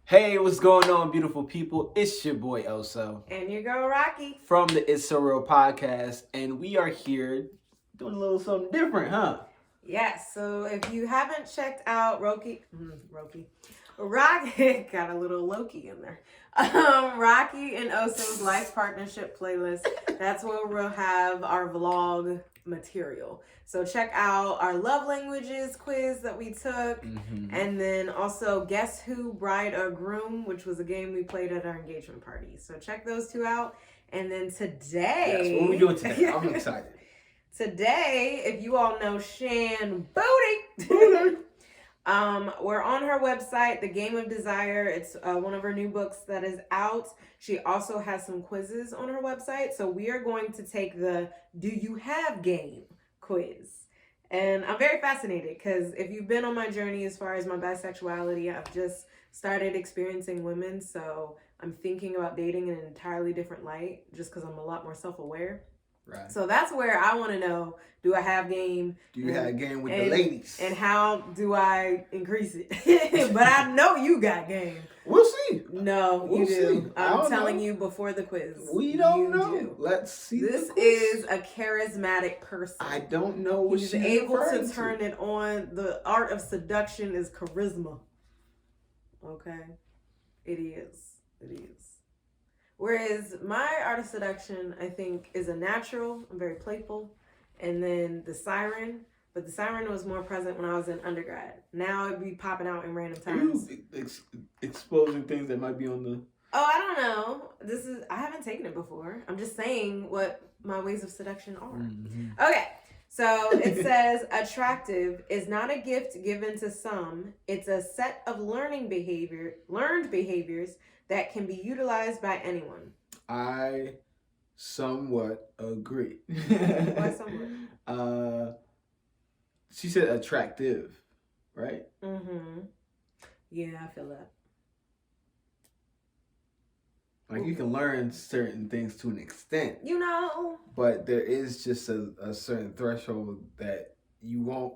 Hey, what's going on, beautiful people? It's your boy Elso. And your girl Rocky. From the It's So Real podcast. And we are here doing a little something different, huh? Yes, so if you haven't checked out Rocky, got a little Loki in there. Rocky and Oso's life partnership playlist. That's where we'll have our vlog material. So check out our love languages quiz that we took, and then also Guess Who, Bride or Groom, which was a game we played at our engagement party. So check those two out. And then today, yes, what are we doing today? I'm excited. Today, if you all know Shan Boody, we're on her website, The Game of Desire. It's one of her new books that is out. She also has some quizzes on her website. So we are going to take the Do You Have Game quiz. And I'm very fascinated because if you've been on my journey as far as my bisexuality, I've just started experiencing women. So I'm thinking about dating in an entirely different light just because I'm a lot more self-aware. Right. So that's where I want to know, do I have game? Do you have game with the ladies? And how do I increase it? But I know you got game. We'll see. No, we'll you do. See. I'm telling you before the quiz. We don't know. Let's see. This is a charismatic person. I don't know what she's able to turn it on. The art of seduction is charisma. Okay? It is. It is. Whereas my art of seduction, I think, is a natural. I'm very playful. And then the siren. But the siren was more present when I was in undergrad. Now it'd be popping out in random times. Are you exposing things that might be on the... Oh, I don't know. I haven't taken it before. I'm just saying what my ways of seduction are. Okay. So it says, attractive is not a gift given to some. It's a set of learned behaviors that can be utilized by anyone. I somewhat agree. Why somewhat? She said attractive, right? Yeah, I feel that. Like you can learn certain things to an extent. You know. But there is just a certain threshold that you won't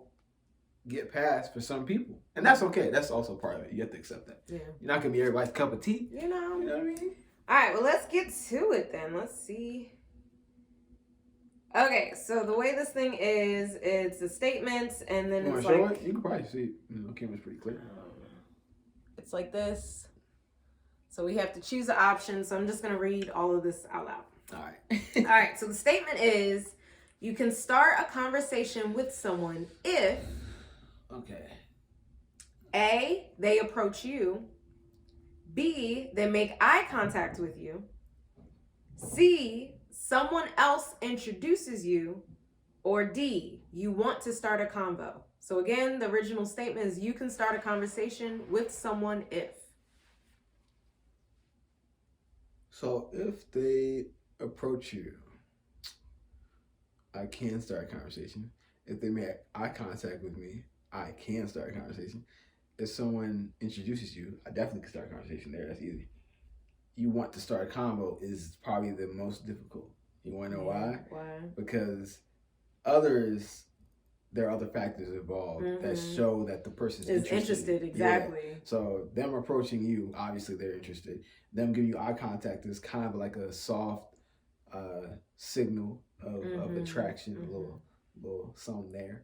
get past for some people. And that's okay. That's also part of it. You have to accept that. Yeah. You're not going to be everybody's cup of tea. You know. You know what I mean? All right. Well, let's get to it then. Let's see. Okay. So the way this thing is, it's a statement and then it's like... Show it? You can probably see it. The camera's pretty clear. It's like this. So we have to choose an option. So I'm just going to read all of this out loud. All right. All right. So the statement is, you can start a conversation with someone if... Okay. A, they approach you. B, they make eye contact with you. C, someone else introduces you. Or D, you want to start a convo. So again, the original statement is you can start a conversation with someone if. So if they approach you, I can start a conversation. If they make eye contact with me, I can start a conversation. If someone introduces you, I definitely can start a conversation there. That's easy. You want to start a convo is probably the most difficult. You want to know why? Why? Because there are other factors involved that show that the person is interested. Exactly. Yeah. So them approaching you, obviously they're interested. Them giving you eye contact is kind of like a soft signal of attraction, a little something there.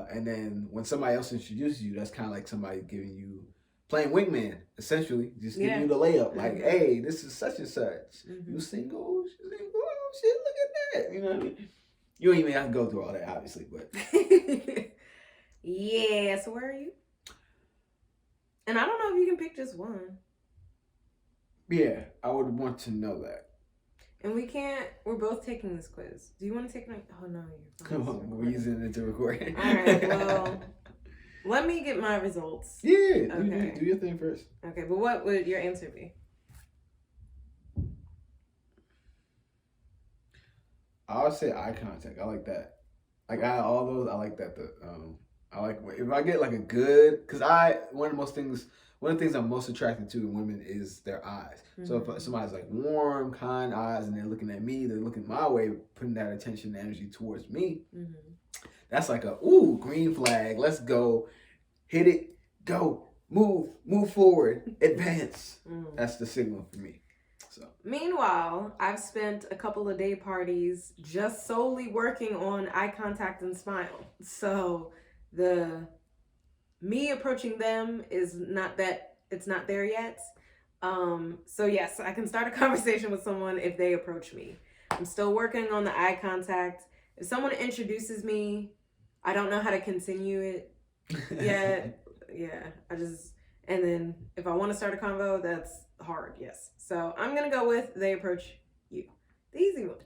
And then when somebody else introduces you, that's kind of like somebody playing wingman, essentially, just giving you the layup, like, hey, this is such and such. You single? She's single? Oh, shit, look at that. You know what I mean? You don't even have to go through all that, obviously, but. Yeah, so where are you? And I don't know if you can pick just one. Yeah, I would want to know that. And we're both taking this quiz. Do you want to take oh no, you're Come on, we're using it to record. All right, well, let me get my results. Yeah, okay. Do your thing first. Okay, but what would your answer be? I would say eye contact. I like that. Like all those, I like that. I like if I get like a good, because one of the things I'm most attracted to in women is their eyes. So if somebody's like warm, kind eyes, and they're looking at me, they're looking my way, putting that attention and energy towards me. That's like green flag. Let's go, hit it, go. move forward, advance. That's the signal for me. So meanwhile, I've spent a couple of day parties just solely working on eye contact and smile. So me approaching them is not that, it's not there yet. So yes, I can start a conversation with someone if they approach me. I'm still working on the eye contact. If someone introduces me, I don't know how to continue it yet. Yeah, and then if I want to start a convo, that's hard, yes. So I'm going to go with they approach you. The easy one.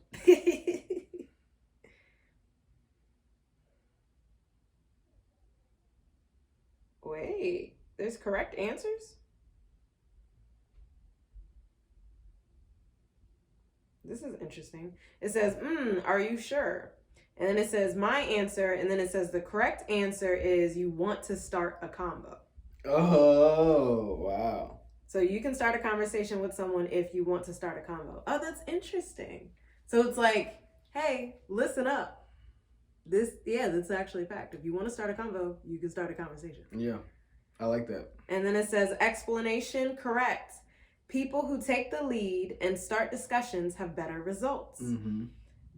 Wait, there's correct answers? This is interesting. It says, are you sure? And then it says my answer, and then it says the correct answer is you want to start a combo. Oh, wow. So you can start a conversation with someone if you want to start a combo. Oh, that's interesting. So it's like, hey, listen up. That's actually a fact. If you want to start a convo, you can start a conversation. Yeah, I like that. And then it says explanation correct. People who take the lead and start discussions have better results. Mm-hmm.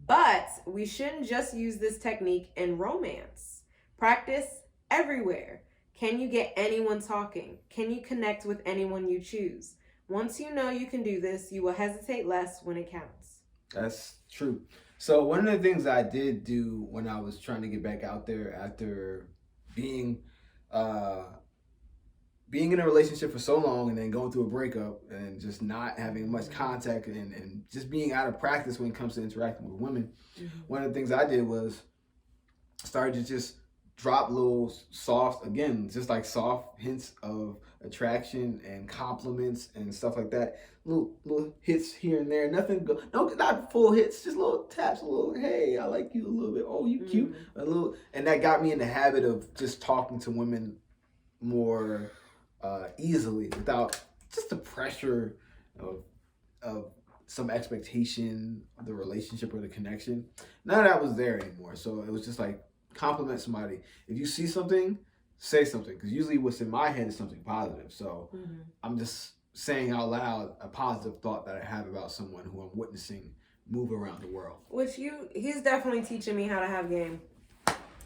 But we shouldn't just use this technique in romance. Practice everywhere. Can you get anyone talking? Can you connect with anyone you choose? Once you know you can do this, you will hesitate less when it counts. That's true. So one of the things I did do when I was trying to get back out there after being in a relationship for so long and then going through a breakup and just not having much contact and just being out of practice when it comes to interacting with women, one of the things I did was started to just drop little soft hints of attraction and compliments and stuff like that. Little hits here and there. Not full hits, just little taps, a little, hey, I like you a little bit. Oh, you cute. A little, and that got me in the habit of just talking to women more easily without just the pressure of some expectation of the relationship or the connection. None of that was there anymore. So it was just like, compliment somebody. If you see something, say something, because usually what's in my head is something positive. So I'm just saying out loud a positive thought that I have about someone who I'm witnessing move around the world. He's definitely teaching me how to have game.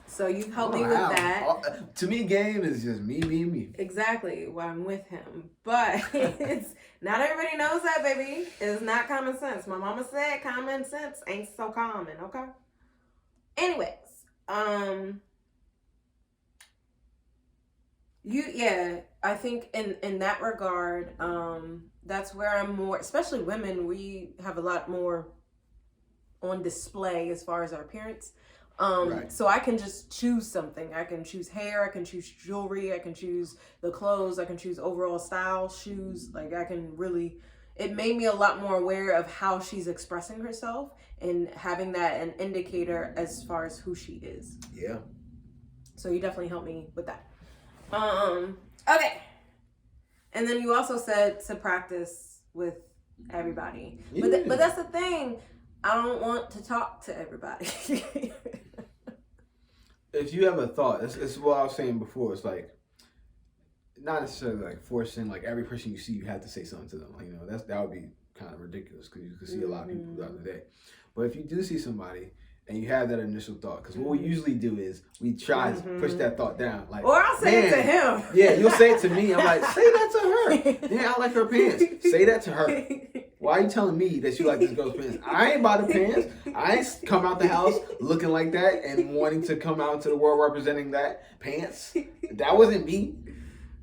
So you've helped me with that. To me, game is just me. Exactly, while I'm with him. But it's not everybody knows that, baby. It's not common sense. My mama said common sense ain't so common, okay? Anyways, I think in that regard, that's where I'm more, especially women, we have a lot more on display as far as our appearance. Right. So I can just choose something. I can choose hair, I can choose jewelry, I can choose the clothes, I can choose overall style, shoes. Like it made me a lot more aware of how she's expressing herself and having that an indicator as far as who she is. Yeah. So you definitely helped me with that. Okay. And then you also said to practice with everybody. Yeah. But that's the thing. I don't want to talk to everybody. If you have a thought, it's what I was saying before. It's like, not necessarily like forcing like every person you see, you have to say something to them. Like, that would be kind of ridiculous because you can see a lot of people throughout the day. But if you do see somebody and you have that initial thought, because what we usually do is we try to push that thought down. Like, or I'll say it to him. Yeah, you'll say it to me. I'm like, say that to her. Yeah, I like her pants. Say that to her. Why are you telling me that you like this girl's pants? I ain't buy the pants. I ain't come out the house looking like that and wanting to come out into the world representing that pants. That wasn't me.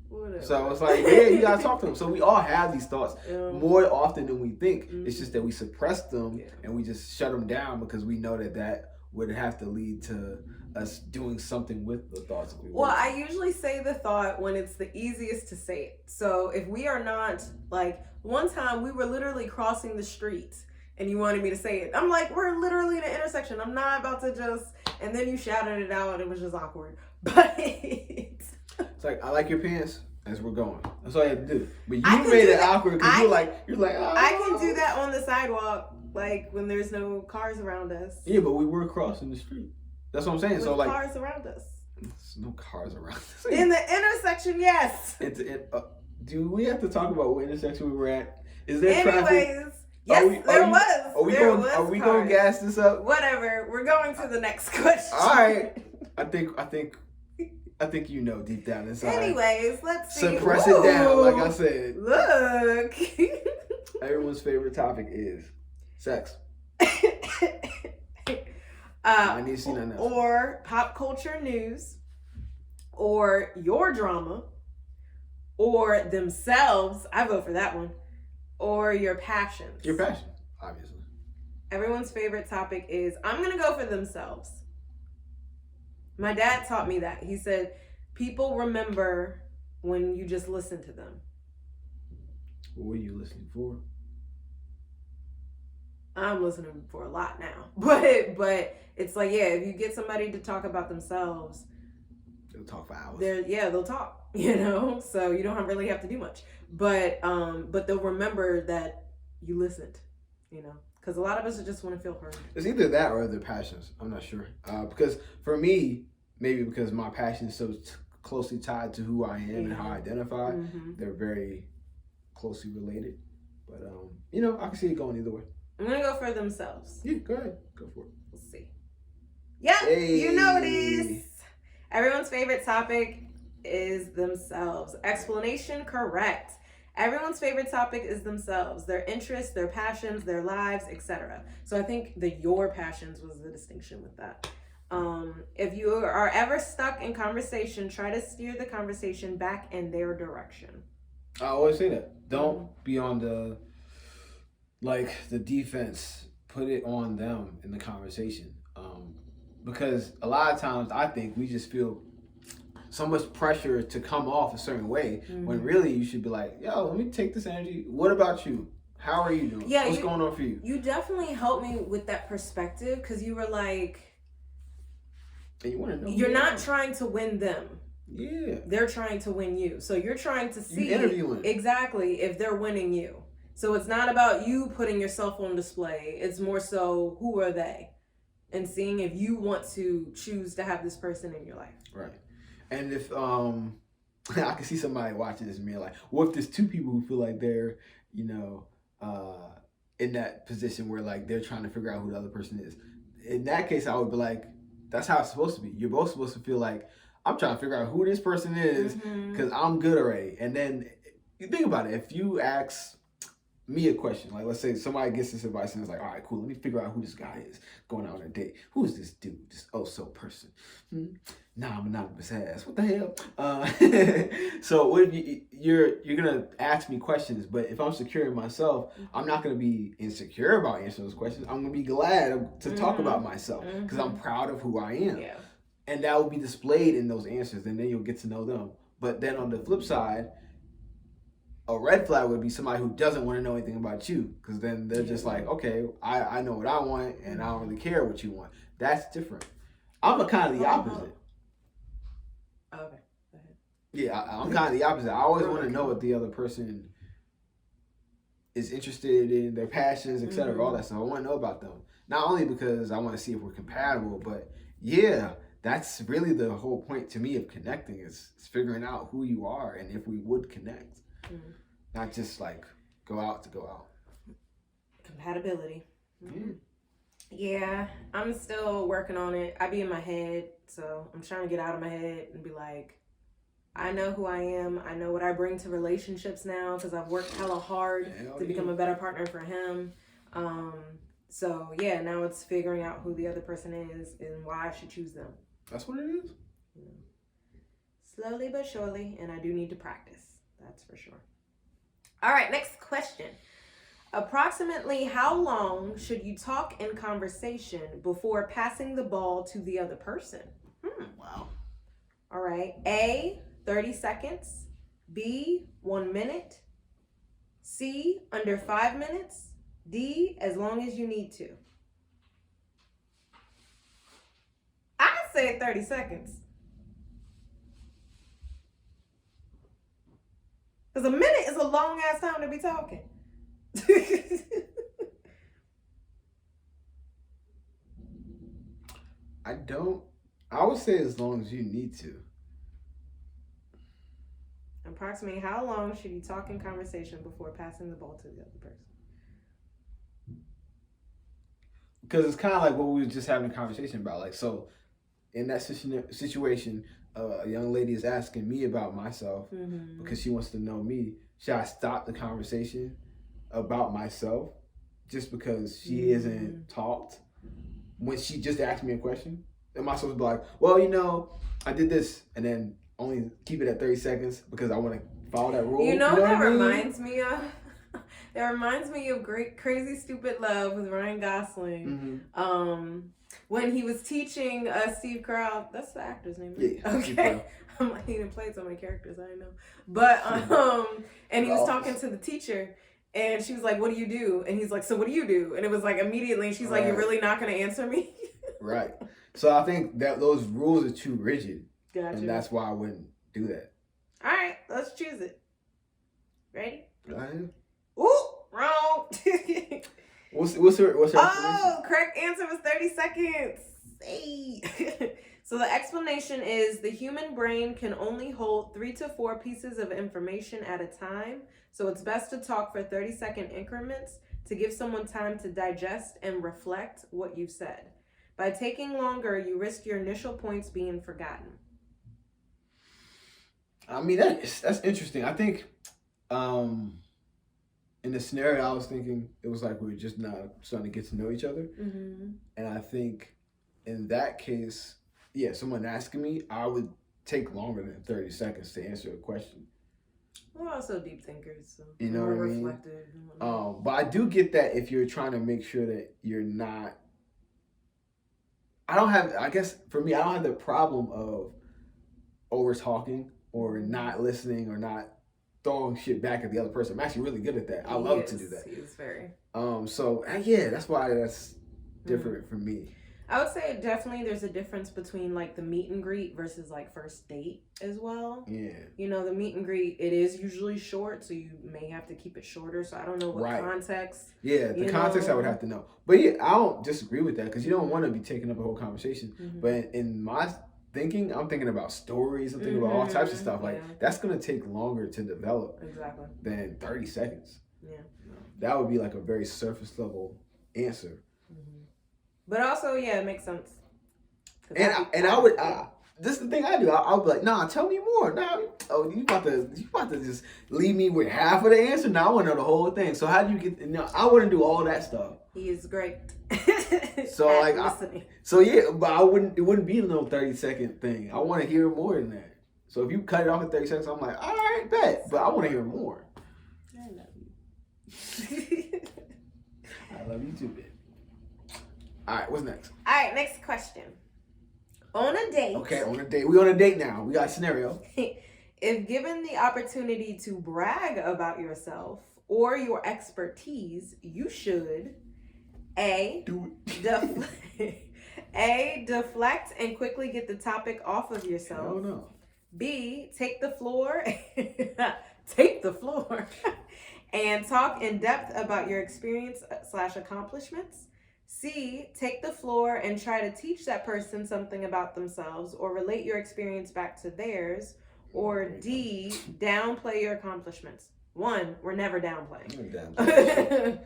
Whatever. So it's like, yeah, you gotta talk to them. So we all have these thoughts more often than we think. It's just that we suppress them and we just shut them down because we know that would have to lead to us doing something with the thoughts that we want. Well, I usually say the thought when it's the easiest to say it. So if we are not, like, one time we were literally crossing the street and you wanted me to say it. I'm like, we're literally in an intersection. I'm not about to just, and then you shouted it out and it was just awkward. But it's like, I like your pants as we're going. That's all you have to do. But you made it awkward because you're like, oh. I can do that on the sidewalk, like when there's no cars around us. Yeah, but we were crossing the street. That's what I'm saying. With so like cars around us. There's no cars around. In the intersection, yes. Do we have to talk about what intersection we were at? Is there Anyways, traffic? yes, there was. Are we going to gas this up? Whatever. We're going to the next question. All right. I think you know deep down inside. Anyways, let's see. Suppress it down, like I said. Look. Everyone's favorite topic is sex. I need to see nothing else. Or pop culture news, or your drama, or themselves. I vote for that one. Or your passions. Your passion, obviously. Everyone's favorite topic is, I'm going to go for themselves. My dad taught me that. He said, people remember when you just listen to them. What were you listening for? I'm listening for a lot now. But it's like, yeah, if you get somebody to talk about themselves, they'll talk for hours. They'll talk, you know? So you don't really have to do much. But they'll remember that you listened, you know? Because a lot of us just want to feel heard. It's either that or their passions. I'm not sure. Because for me, maybe because my passion is so closely tied to who I am and how I identify, they're very closely related. But, you know, I can see it going either way. I'm going to go for themselves. Yeah, go ahead. Go for it. We'll see. Yeah, hey. You know it is. Everyone's favorite topic is themselves. Explanation correct. Everyone's favorite topic is themselves, their interests, their passions, their lives, etc. So I think the your passions was the distinction with that. If you are ever stuck in conversation, try to steer the conversation back in their direction. I always say that. Don't be on the defense. Put it on them in the conversation. Because a lot of times I think we just feel so much pressure to come off a certain way when really you should be like, yo, let me take this energy. What about you? How are you doing? Yeah, what's going on for you? You definitely helped me with that perspective because you were like, and you want to know you're not trying to win them. Yeah. They're trying to win you. So you're trying to see interviewing. Exactly if they're winning you. So it's not about you putting yourself on display. It's more so who are they? And seeing if you want to choose to have this person in your life. Right. And if I can see somebody watching this and being like, what if there's two people who feel like they're, you know, in that position where like they're trying to figure out who the other person is. In that case, I would be like, that's how it's supposed to be. You're both supposed to feel like, I'm trying to figure out who this person is because I'm good already. And then you think about it. If you ask me a question, like let's say somebody gets this advice and is like, all right, cool, let me figure out who this guy is going out on a date. Who is this dude, this oh-so person? Nah, I'm anonymous ass. What the hell? So what if you're gonna ask me questions, but if I'm secure in myself, I'm not gonna be insecure about answering those questions. I'm gonna be glad to talk about myself because I'm proud of who I am. Yeah. And that will be displayed in those answers, and then you'll get to know them. But then on the flip side, a red flag would be somebody who doesn't want to know anything about you, because then they're just like, okay, I know what I want, and I don't really care what you want. That's different. I'm kind of the opposite. Okay, go ahead. Yeah, I'm kind of the opposite. I always want to know what the other person is interested in, their passions, etc., all that stuff. I want to know about them. Not only because I want to see if we're compatible, but yeah, that's really the whole point to me of connecting is figuring out who you are and if we would connect. Not just like go out to go out. Compatibility. Yeah, I'm still working on it. I be in my head, so I'm trying to get out of my head and be like, I know who I am. I know what I bring to relationships now because I've worked hella hard to become a better partner for him. So yeah, now it's figuring out who the other person is and why I should choose them. That's what it is. Slowly but surely, and I do need to practice. That's for sure. All right, next question. Approximately how long should you talk in conversation before passing the ball to the other person? Wow. All right. A, 30 seconds. B, 1 minute. C, under 5 minutes. D, as long as you need to. I say 30 seconds. Because a minute is a long ass time to be talking. I don't I would say as long as you need to. Approximately how long should you talk in conversation before passing the ball to the other person? Because it's kind of like what we were just having a conversation about. Like, so in that situation, a young lady is asking me about myself because she wants to know me. Should I stop the conversation about myself just because she isn't talked when she just asked me a question? Am I supposed to be like, well, I did this, and then only keep it at 30 seconds because I want to follow that rule? You know what that reminds me of? It reminds me of Crazy Stupid Love with Ryan Gosling. When he was teaching Steve Carell, that's the actor's name, right? Yeah. Okay. I'm like, he didn't play so many characters, I know. But and he was talking to the teacher, and she was like, "What do you do?" And he's like, "So what do you do?" And it was like immediately, and she's like, "You're really not going to answer me?" Right. So I think that those rules are too rigid. Gotcha. And that's why I wouldn't do that. All right, let's choose it. Ready? Go ahead. Ooh, wrong. What's her Oh, correct answer was 30 seconds. Hey. So the explanation is the human brain can only hold 3 to 4 pieces of information at a time. So it's best to talk for 30-second increments to give someone time to digest and reflect what you've said. By taking longer, you risk your initial points being forgotten. I mean, that's interesting. I think in the scenario I was thinking, it was like we were just not starting to get to know each other. And I think in that case, yeah, someone asking me, I would take longer than 30 seconds to answer a question. We're also deep thinkers, so you know what I mean? Reflective. But I do get that if you're trying to make sure that you're not. I guess for me, I don't have the problem of over talking or not listening or not throwing shit back at the other person. I'm actually really good at that. I love to do that. He is very. So yeah, that's why that's different for me. I would say definitely there's a difference between like the meet and greet versus like first date as well. Yeah. The meet and greet, it is usually short, so you may have to keep it shorter. So I don't know what context. Yeah, the context I would have to know. But yeah, I don't disagree with that because you don't want to be taking up a whole conversation. But in my thinking, I'm thinking about stories. I'm thinking about all types of stuff. Like that's going to take longer to develop than 30 seconds. Yeah. That would be like a very surface level answer. But also, yeah, it makes sense. This is the thing I do. I'll be like, nah, tell me more. Nah, you about to just leave me with half of the answer? Nah, I want to know the whole thing. So how do you get? I wouldn't do all that stuff. He is great. So like, it wouldn't be no 30-second thing. I want to hear more than that. So if you cut it off at 30 seconds, I'm like, all right, bet. But I want to hear more. I love you. I love you too, babe. All right, what's next? All right, next question. On a date. Okay, on a date. We on a date now. We got a scenario. If given the opportunity to brag about yourself or your expertise, you should do it. deflect and quickly get the topic off of yourself. Hell no. B, take the floor and talk in depth about your experience / accomplishments. C, take the floor and try to teach that person something about themselves or relate your experience back to theirs. Or D, downplay your accomplishments. 1, we're never downplaying.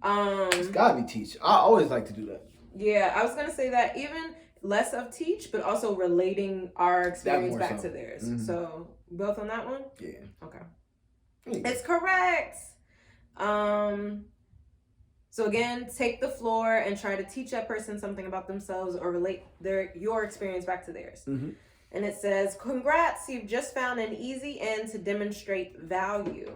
It's gotta be teach. I always like to do that. Yeah, I was gonna say that even less of teach, but also relating our experience back to theirs. So both on that one? Yeah. Okay. It's correct. So again, take the floor and try to teach that person something about themselves or relate your experience back to theirs. And it says, congrats, you've just found an easy end to demonstrate value.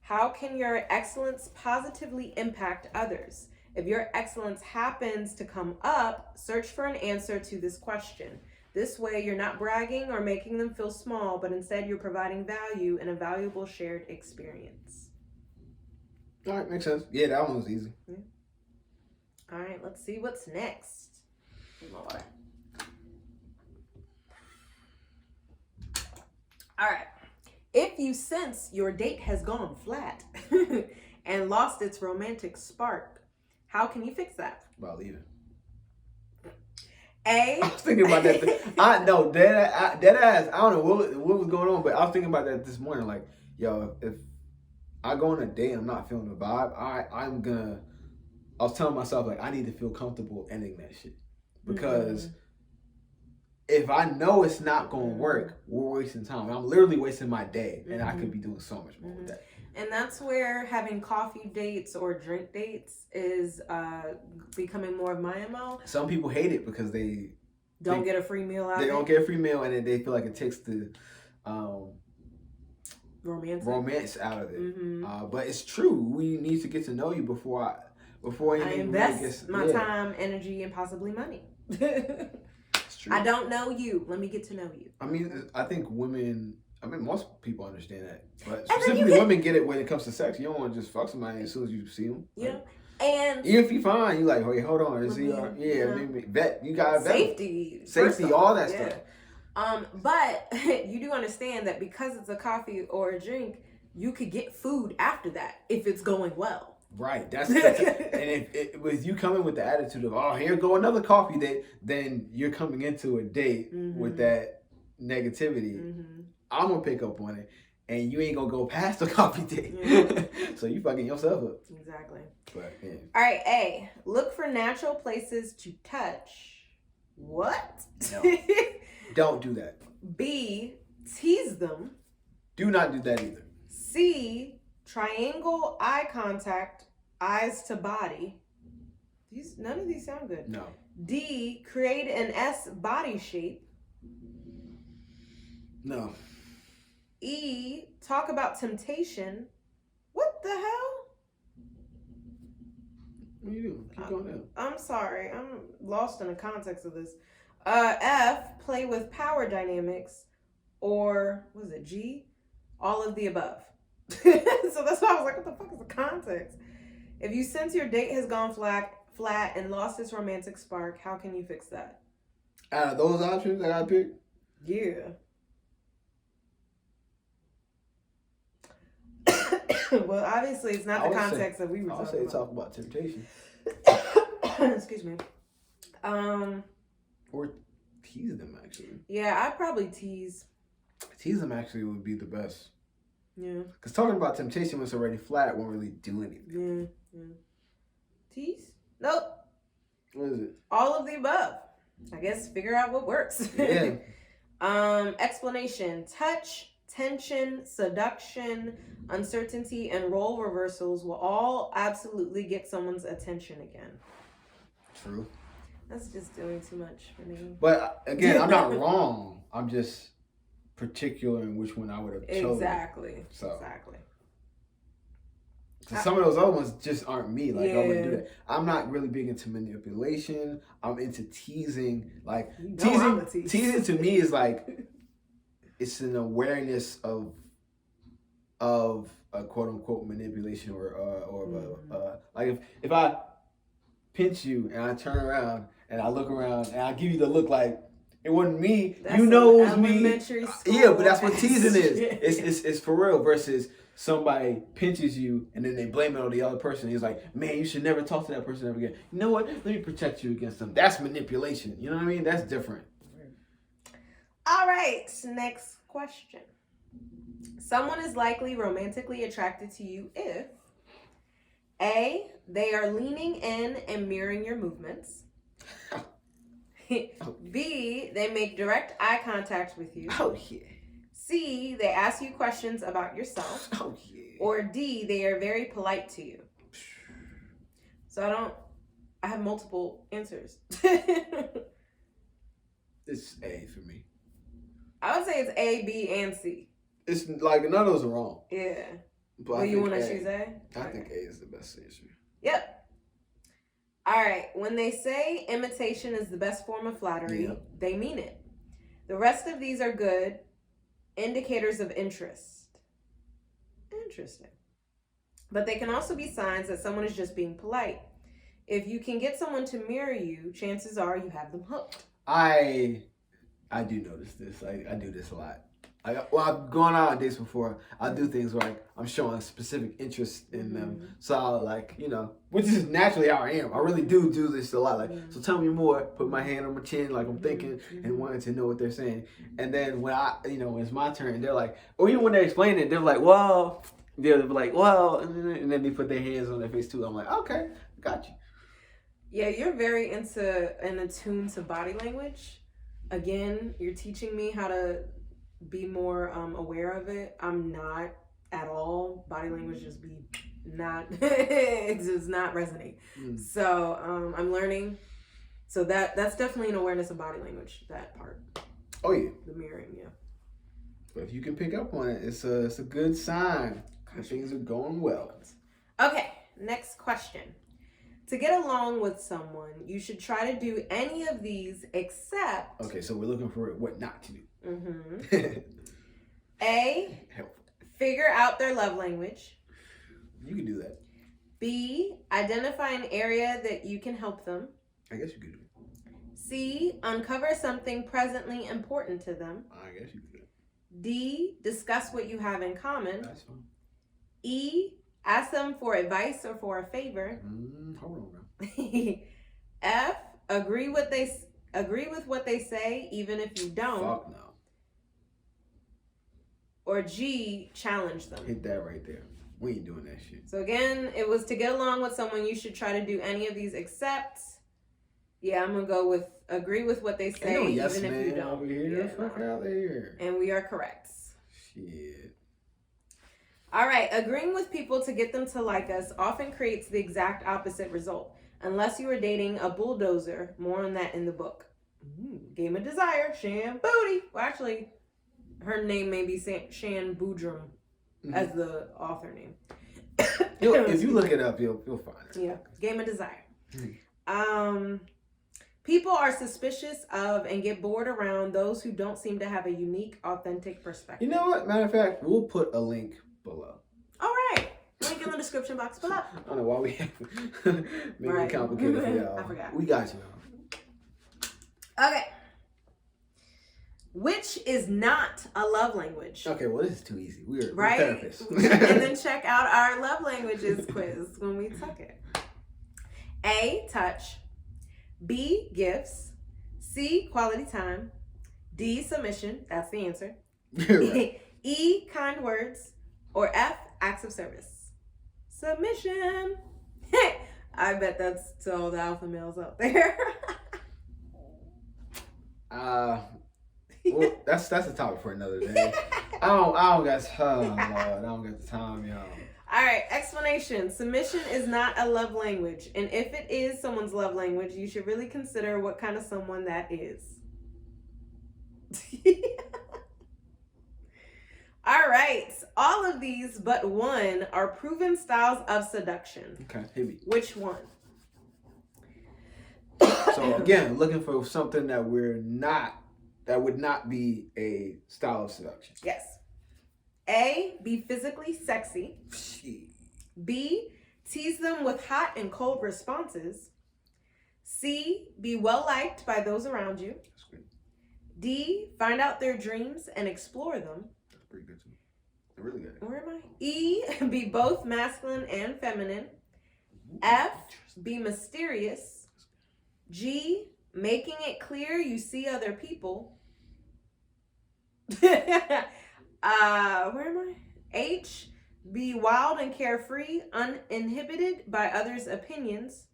How can your excellence positively impact others? If your excellence happens to come up, search for an answer to this question. This way, you're not bragging or making them feel small, but instead you're providing value and a valuable shared experience. All right, makes sense. Yeah, that one was easy. Yeah. All right, let's see what's next. More. All right. If you sense your date has gone flat and lost its romantic spark, how can you fix that? By leaving. A. I was thinking about that. I know dead ass. I don't know what was going on, but I was thinking about that this morning. Like, yo, if I go on a date, and I'm not feeling the vibe. I'm gonna. I was telling myself like I need to feel comfortable ending that shit because if I know it's not gonna work, we're wasting time. I'm literally wasting my day, and I could be doing so much more with that. And that's where having coffee dates or drink dates is becoming more of my MO. Some people hate it because they don't get a free meal out of it. They don't get a free meal, and then they feel like it takes the romance out of it. But it's true. We need to get to know you before I invest my time, energy, and possibly money. It's true. I don't know you. Let me get to know you. I mean, I think women. I mean, most people understand that, but specifically women get it when it comes to sex. You don't want to just fuck somebody as soon as you see them. Yeah, and even if you find you like, wait, hold on, is he? Maybe vet. You got safety, all that stuff. But you do understand that because it's a coffee or a drink, you could get food after that if it's going well. Right. That's and if with you coming with the attitude of, oh, here go another coffee date, then you're coming into a date with that negativity. I'm gonna pick up on it, and you ain't gonna go past the coffee date. So you fucking yourself up. Exactly. But, yeah. All right, A. Look for natural places to touch. What? No. Don't do that. B. Tease them. Do not do that either. C. Triangle eye contact, eyes to body. None of these sound good. No. D. Create an S body shape. No. E. Talk about temptation. What the hell? What are you doing? Keep going down. I'm sorry. I'm lost in the context of this. F. Play with power dynamics. Or, was it G? All of the above. So that's why I was like, what the fuck is the context? If you sense your date has gone flat and lost its romantic spark, how can you fix that? Out of those options I gotta pick? Yeah. Well, obviously, it's not the context that we were talking about. I would say talk about temptation. Excuse me. Or tease them, actually. Yeah, I'd probably tease. Tease them, actually, would be the best. Yeah. Because talking about temptation when it's already flat won't really do anything. Yeah. Tease? Nope. What is it? All of the above. I guess figure out what works. Yeah. Explanation. Touch, tension, seduction, uncertainty, and role reversals will all absolutely get someone's attention again. True. That's just doing too much for me. But again, I'm not wrong. I'm just particular in which one I would have chosen. Exactly. Some of those other ones just aren't me. Like, I wouldn't do that. I'm not really big into manipulation. I'm into teasing. Like, teasing to me is like, it's an awareness of a quote unquote manipulation or like if I pinch you and I turn around and I look around and I give you the look like it wasn't me, that's you know it was me. Yeah, but that's what teasing is. It's for real versus somebody pinches you and then they blame it on the other person. He's like, man, you should never talk to that person ever again. You know what? Let me protect you against them. That's manipulation. You know what I mean? That's different. All right, next question. Someone is likely romantically attracted to you if A, they are leaning in and mirroring your movements. B, they make direct eye contact with you. Oh, yeah. C, they ask you questions about yourself. Oh, yeah. Or D, they are very polite to you. So I have multiple answers. It's A for me. I would say it's A, B, and C. It's like none of those are wrong. Yeah. But do you want to choose A? I think A is the best answer. Yep. All right. When they say imitation is the best form of flattery, they mean it. The rest of these are good indicators of interest. Interesting. But they can also be signs that someone is just being polite. If you can get someone to mirror you, chances are you have them hooked. I do notice this. I do this a lot. I've gone out on dates before. I do things like I'm showing specific interest in them. So I'll like, which is naturally how I am. I really do this a lot. Like, so tell me more. Put my hand on my chin, like I'm thinking and wanting to know what they're saying. And then when when it's my turn, they're like, or even when they're explaining it, they're like, well, they'll be like, well, and then they put their hands on their face too. I'm like, okay, got you. Yeah, you're very attuned to body language. Again, you're teaching me how to be more aware of it. I'm not at all. Body language just be not it does not resonate. So I'm learning. So that's definitely an awareness of body language, that part. Oh yeah. The mirroring, yeah. But if you can pick up on it, it's a good sign that things are going well. Okay, next question. To get along with someone, you should try to do any of these except... Okay, so we're looking for what not to do. A, figure out their love language. You can do that. B, identify an area that you can help them. I guess you could do it. C, uncover something presently important to them. I guess you could do it. D, discuss what you have in common. That's fine. E, ask them for advice or for a favor. Hold on, bro. F, agree with what they say, even if you don't. Fuck no. Or G, challenge them. Hit that right there. We ain't doing that shit. So again, it was to get along with someone, you should try to do any of these except. Yeah, I'm gonna go with agree with what they say, even if you don't. Over here, fuck out there. And we are correct. Shit. All right, agreeing with people to get them to like us often creates the exact opposite result. Unless you are dating a bulldozer. More on that in the book. Game of Desire, Shan Boody. Well, actually, her name may be Shan Boodram as the author name. If you look it up, you'll find it. Yeah, Game of Desire. People are suspicious of and get bored around those who don't seem to have a unique, authentic perspective. You know what? Matter of fact, we'll put a link below. All right. Link in the description box below. I don't know why we have make it complicated for y'all. I forgot. We got you. Okay. Which is not a love language? Okay, well, this is too easy. We're therapists. And then check out our love languages quiz when we took it. A, touch. B, gifts. C, quality time. D, submission. That's the answer. Right. E, kind words. Or F, acts of service. Submission. I bet that's to all the alpha males out there. Well, that's a topic for another day. I don't got the time, y'all. All right, explanation. Submission is not a love language. And if it is someone's love language, you should really consider what kind of someone that is. All right. All of these but one are proven styles of seduction. Okay, hit me. Which one? So again, looking for something that would not be a style of seduction. Yes. A, be physically sexy. B, tease them with hot and cold responses. C, be well liked by those around you. That's good. D, find out their dreams and explore them. That's pretty good too. Really good. Where am I? E, be both masculine and feminine. F, be mysterious. G, making it clear you see other people. Where am I? H, be wild and carefree, uninhibited by others' opinions.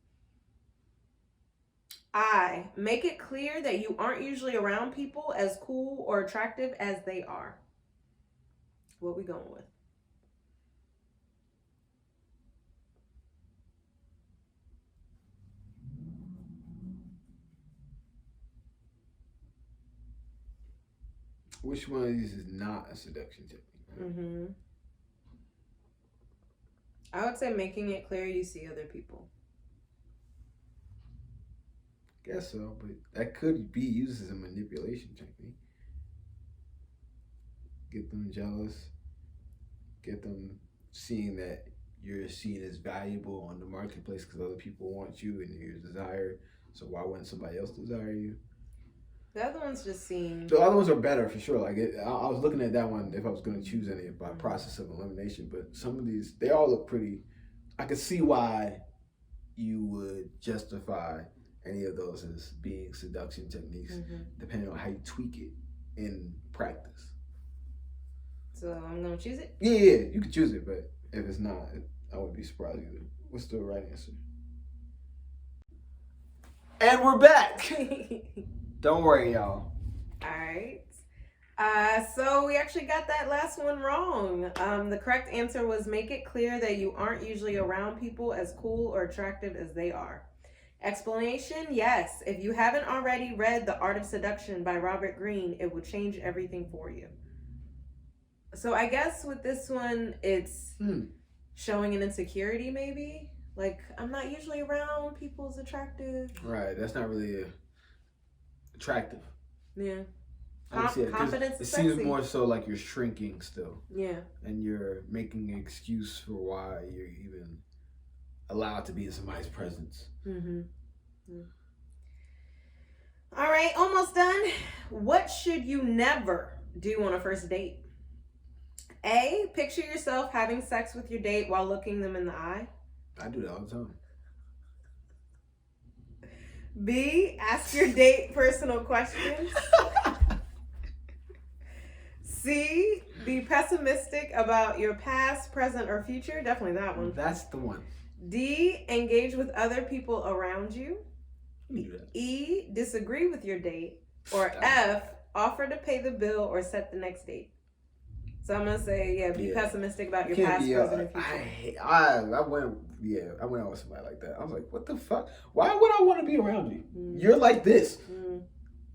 I, make it clear that you aren't usually around people as cool or attractive as they are. What we going with? Which one of these is not a seduction technique? I would say making it clear you see other people. Guess so, but that could be used as a manipulation technique. Get them jealous. Get them seeing that you're seen as valuable on the marketplace because other people want you and you're desired. So why wouldn't somebody else desire you? The other ones just seem... The other ones are better for sure. Like I was looking at that one if I was going to choose any by process of elimination. But some of these, they all look pretty. I could see why you would justify any of those as being seduction techniques, depending on how you tweak it in practice. So I'm going to choose it? Yeah, you can choose it, but if it's not, I wouldn't be surprised either. What's the right answer? And we're back! Don't worry, y'all. Alright. So we actually got that last one wrong. The correct answer was make it clear that you aren't usually around people as cool or attractive as they are. Explanation, yes. If you haven't already read The Art of Seduction by Robert Greene, it will change everything for you. So I guess with this one, it's showing an insecurity maybe. Like, I'm not usually around people as attractive. Right, that's not really attractive. Yeah. Confidence. It seems more so like you're shrinking still. Yeah. And you're making an excuse for why you're even allowed to be in somebody's presence. All right, almost done. What should you never do on a first date? A, picture yourself having sex with your date while looking them in the eye. I do that all the time. B, ask your date personal questions. C, be pessimistic about your past, present, or future. Definitely that one. That's the one. D, engage with other people around you. You do that. E, disagree with your date. Or F, offer to pay the bill or set the next date. So I'm gonna say, be pessimistic about your past, present, and future. I went out with somebody like that. I was like, what the fuck? Why would I want to be around you? You're like this.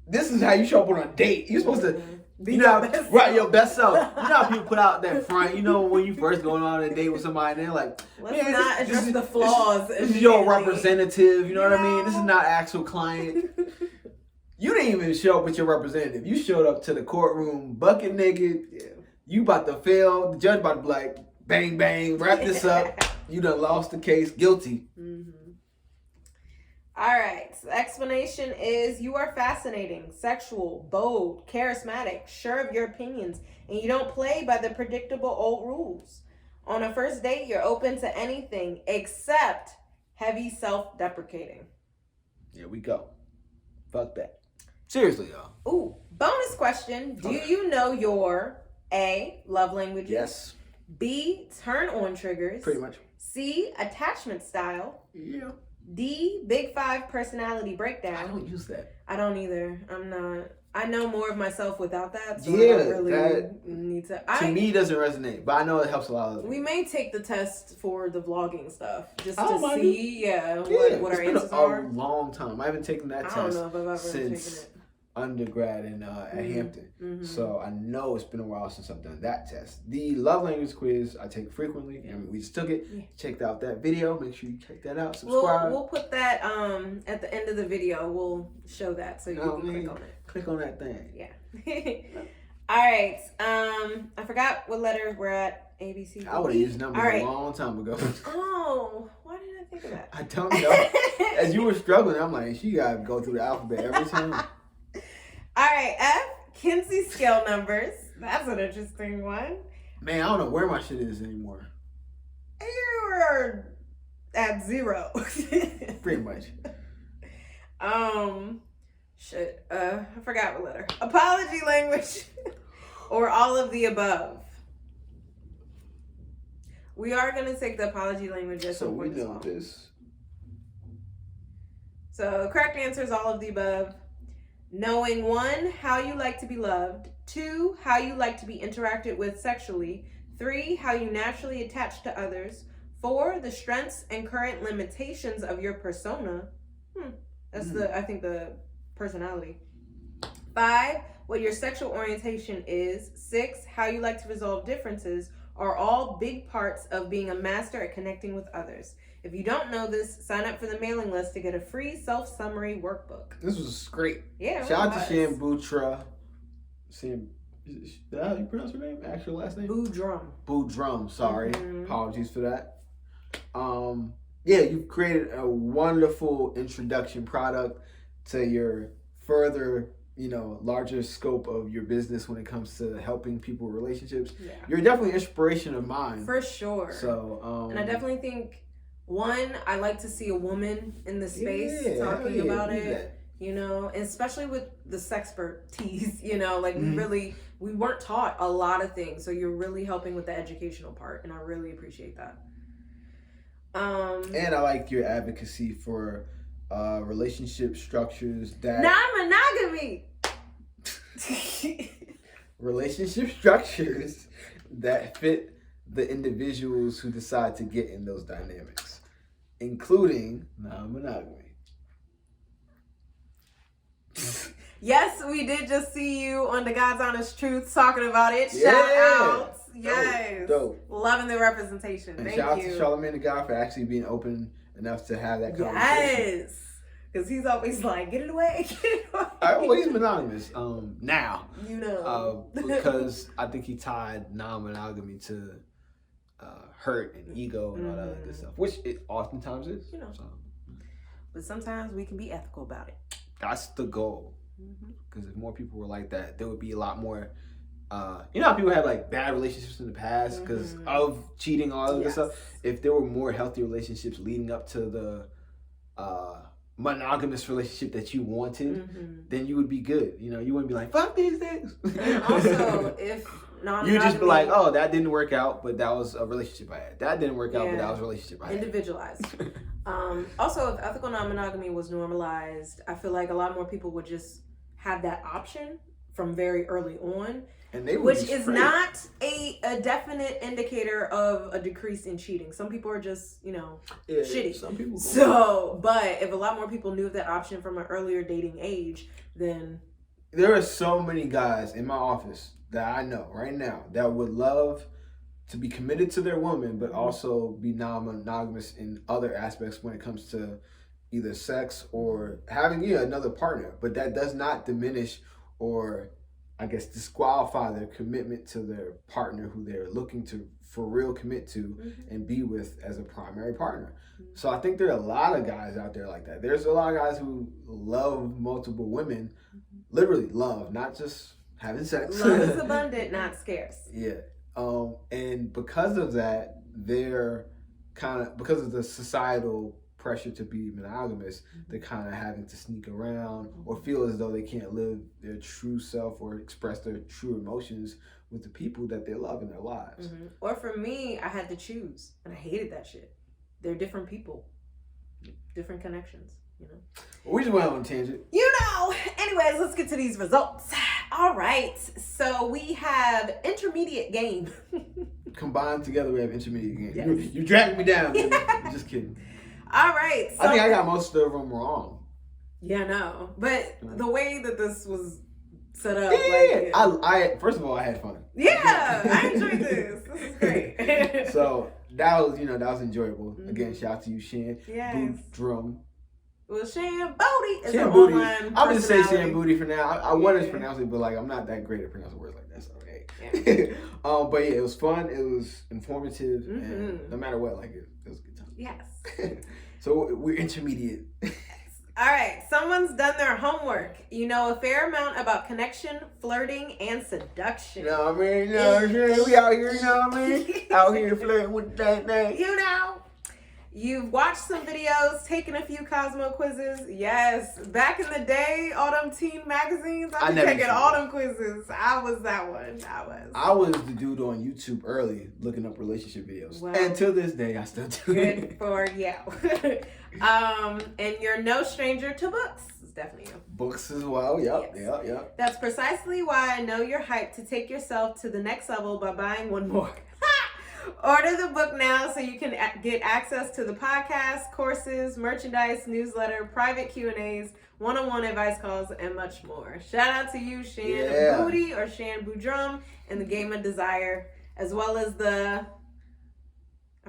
This is how you show up on a date. You're supposed to be your best self. You know how people put out that front, when you first going on a date with somebody and they're like, let's not address the flaws. This is your representative, you know what I mean? This is not actual client. You didn't even show up with your representative. You showed up to the courtroom bucket naked. Yeah. You about to fail. The judge about to be like, bang, bang, wrap this up. You done lost the case. Guilty. All right. So the explanation is you are fascinating, sexual, bold, charismatic, sure of your opinions, and you don't play by the predictable old rules. On a first date, you're open to anything except heavy self-deprecating. Here we go. Fuck that. Seriously, y'all. Ooh, bonus question. Do you know your A, love languages? Yes. B, turn on triggers? Pretty much. C, attachment style? Yeah. D, Big Five personality breakdown? I don't use that. I don't either. I'm not. I know more of myself without that, so yeah, I don't really need to. To me, it doesn't resonate, but I know it helps a lot. We may take the test for the vlogging stuff just to see, what our answers are. It's been a long time. I haven't taken that test. I don't know if I've ever since taken it. Undergrad at Hampton. So I know it's been a while since I've done that test. The love language quiz I take frequently. I mean, we just took it. Checked out that video. Make sure you check that out. Subscribe. We'll put that at the end of the video. We'll show that so you can click on it. Click on that thing. Yeah. All right. I forgot what letter we're at. A, B, C, D. I would have used numbers a long time ago. Oh, why did I think of that? I don't know. As you were struggling, I'm like, she got to go through the alphabet every time. All right, F, Kinsey scale numbers. That's an interesting one. Man, I don't know where my shit is anymore. You're at 0. Pretty much. Shit. I forgot what letter. Apology language or all of the above. We are going to take the apology language at some point. So we know this. So the correct answer is all of the above. Knowing 1, how you like to be loved. 2, how you like to be interacted with sexually. 3, how you naturally attach to others. 4, the strengths and current limitations of your persona. That's the personality. 5, what your sexual orientation is. 6, how you like to resolve differences are all big parts of being a master at connecting with others. If you don't know this, sign up for the mailing list to get a free self-summary workbook. This was great. Yeah. Shout out to Shan Boodram. Is that how you pronounce her name? Actual last name? Boodram. Boodram, sorry. Apologies for that. You've created a wonderful introduction product to your further larger scope of your business when it comes to helping people with relationships. Yeah. You're definitely an inspiration of mine. For sure. So, and I definitely think, one, I like to see a woman in the space talking about it, especially with the sexpertise, like we weren't taught a lot of things. So you're really helping with the educational part, and I really appreciate that. And I like your advocacy for relationship structures that non-monogamy. Relationship structures that fit the individuals who decide to get in those dynamics, including non-monogamy. Yes, we did just see you on the God's Honest Truth talking about it. Shout out. Yes. Dope. Loving the representation. And Thank shout you. out to Charlamagne the God for actually being open enough to have that conversation. Yes. Because he's always like, get it away. Well, he's monogamous now. Because I think he tied non-monogamy to hurt and ego and all that other good stuff, which it oftentimes is. So. But sometimes we can be ethical about it. That's the goal. Because if more people were like that, there would be a lot more. How people have like bad relationships in the past because of cheating, all that good stuff. If there were more healthy relationships leading up to the monogamous relationship that you wanted, then you would be good. You wouldn't be like, fuck these things. And also, if non-monogamy, you just be like, oh, that didn't work out, but that was a relationship I had. That didn't work out, but that was a relationship I had. Individualized. Also, if ethical non-monogamy was normalized, I feel like a lot more people would just have that option from very early on. Which is not a definite indicator of a decrease in cheating. Some people are just, shitty. Some people. But if a lot more people knew of that option from an earlier dating age, then there are so many guys in my office that I know right now that would love to be committed to their woman, but also be non-monogamous in other aspects when it comes to either sex or having another partner. But that does not diminish or, I guess, disqualify their commitment to their partner who they're looking to for real commit to and be with as a primary partner. So I think there are a lot of guys out there like that. There's a lot of guys who love multiple women, literally love, not just having sex. Love is abundant, not scarce. Yeah. And because of that, they're because of the societal pressure to be monogamous, they're kind of having to sneak around or feel as though they can't live their true self or express their true emotions with the people that they love in their lives. Or for me, I had to choose, and I hated that shit. They're different people, different connections, We just went on a tangent. Anyways, let's get to these results. All right, so we have intermediate game. Combined together, we have intermediate game. Yes. You dragged me down, baby. Just kidding. All right. I think I got most of them wrong. Yeah, no. But the way that this was set up. I first of all, I had fun. Yeah, I enjoyed this. This is great. So that was enjoyable. Again, shout out to you, Shan Boodram. Well, Shan Boody is Shan an Boody. online I'm gonna say Shan Boody for now. I wanted to pronounce it, but I'm not that great at pronouncing words like that. So hey. But yeah, it was fun. It was informative, and no matter what, it was a good time. Yes. So we're intermediate. All right, someone's done their homework. You know a fair amount about connection, flirting, and seduction. You know what I mean? We out here, you know what I mean? Out here flirting with that thing. You've watched some videos, taken a few Cosmo quizzes. Yes, back in the day, all them teen magazines, I was taking all them quizzes. I was that one. I was the dude on YouTube early looking up relationship videos. Well, and to this day, I still do. Good for you. And you're no stranger to books. It's definitely you. Books as well. Yep. That's precisely why I know you're hyped to take yourself to the next level by buying one more. Order the book now so you can get access to the podcast, courses, merchandise, newsletter, private Q&As, one-on-one advice calls, and much more. Shout out to you, Shan Boody or Shan Boodram in the Game of Desire, as well as I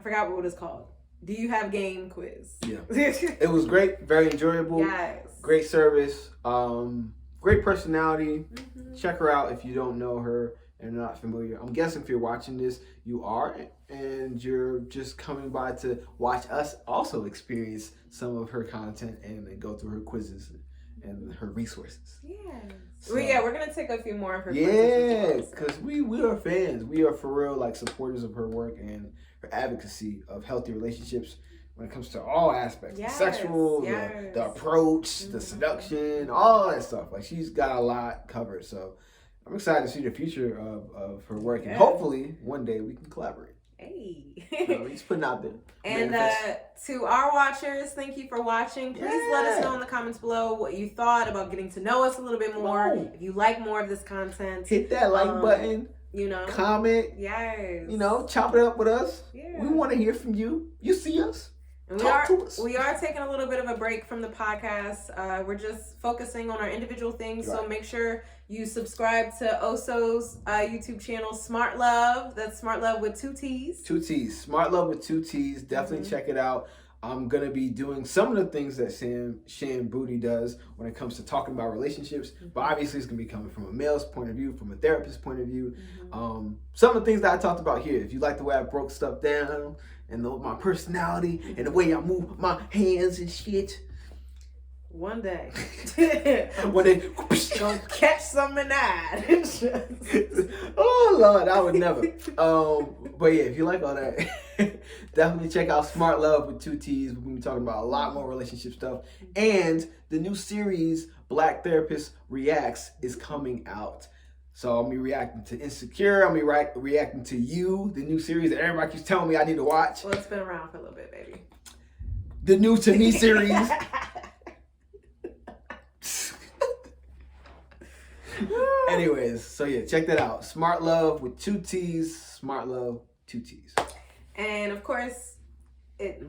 forgot what it's called. Do you have game quiz? Yeah. It was great, very enjoyable. Yes. Great service, great personality. Check her out if you don't know her and not familiar. I'm guessing if you're watching this, you are, and you're just coming by to watch us also experience some of her content and go through her quizzes and her resources. Yes. So, we're gonna take a few more of her. Yeah, because we are fans. We are for real like supporters of her work and her advocacy of healthy relationships when it comes to all aspects, the sexual, the approach, the seduction, all that stuff. Like she's got a lot covered. So I'm excited to see the future of her work, and hopefully one day we can collaborate. Hey. He's putting out there. And to our watchers, thank you for watching. Please let us know in the comments below what you thought about getting to know us a little bit more. If you like more of this content, hit that like button. Comment. Yes. Chop it up with us. Yeah. We want to hear from you. You see us. And we are taking a little bit of a break from the podcast. We're just focusing on our individual things. Right. So make sure you subscribe to Oso's YouTube channel, Smartt Love. That's Smartt Love with 2 T's. 2 T's. Smartt Love with 2 T's. Definitely check it out. I'm going to be doing some of the things that Shan Boody does when it comes to talking about relationships. But obviously it's going to be coming from a male's point of view, from a therapist's point of view. Some of the things that I talked about here. If you like the way I broke stuff down, and my personality, and the way I move my hands and shit. One day. One day. Gonna catch some in that. Oh, Lord, I would never. But yeah, if you like all that, definitely check out Smartt Love with 2 T's. We're going to be talking about a lot more relationship stuff. And the new series, Black Therapist Reacts, is coming out. So I'm going to be reacting to Insecure. I'm going to be reacting to You, the new series that everybody keeps telling me I need to watch. Well, it's been around for a little bit, baby. The new To Me series. Anyways, so yeah, check that out. Smartt Love with 2 T's. Smartt Love, 2 T's. And of course, it's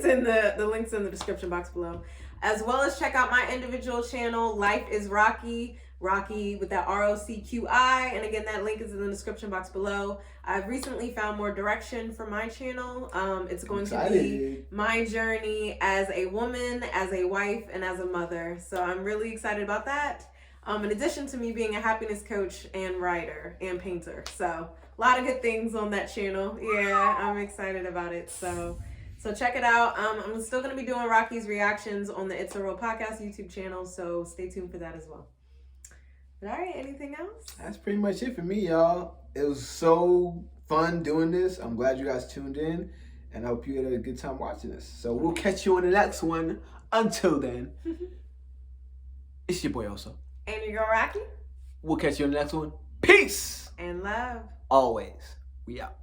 in the links in the description box below. As well as check out my individual channel, Life is Rocky. Rocky with that ROCQI, and again that link is in the description box below. I've recently found more direction for my channel. It's going to be my journey as a woman, as a wife, and as a mother. So I'm really excited about that. In addition to me being a happiness coach and writer and painter. So a lot of good things on that channel. Yeah, I'm excited about it. So check it out. I'm still going to be doing Rocky's reactions on the It's a Real Podcast YouTube channel. So stay tuned for that as well. All right, anything else? That's pretty much it for me, y'all. It was so fun doing this. I'm glad you guys tuned in, and I hope you had a good time watching this. So we'll catch you on the next one. Until then, it's your boy Oso. And your girl Rocky. We'll catch you on the next one. Peace. And love. Always. We out.